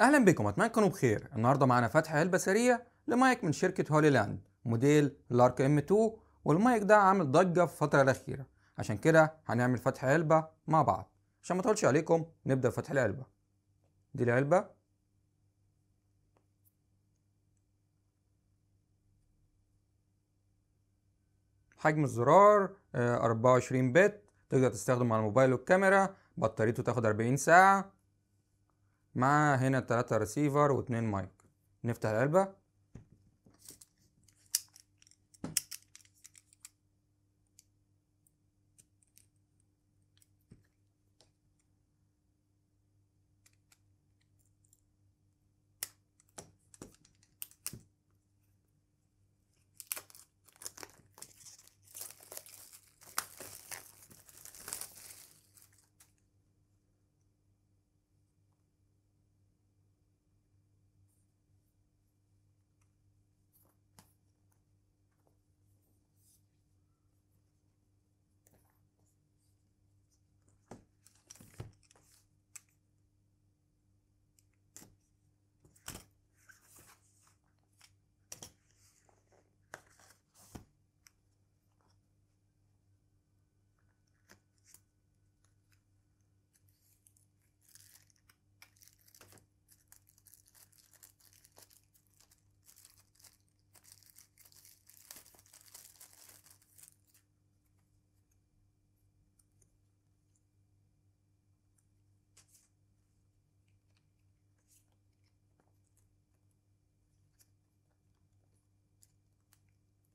اهلا بكم، اتمنى تكونوا بخير. النهارده معانا فتح علبه سريع لمايك من شركه هولي لاند موديل لارك ام 2، والمايك ده عامل ضجه في الفتره الاخيره. عشان كده هنعمل فتح علبه مع بعض. عشان ما اطولش عليكم نبدا فتح العلبه. دي العلبه. حجم الزرار 24 بت، تقدر تستخدمه على الموبايل والكاميرا. بطاريته تاخد 40 ساعه. مع هنا 3 ريسيفر و2 مايك. نفتح العلبه.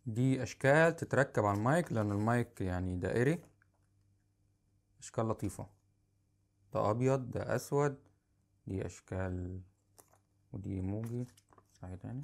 دي اشكال تتركب على المايك، لان المايك يعني دائري. اشكال لطيفه. ده ابيض، ده اسود. دي اشكال، ودي موجي. صحيح تاني.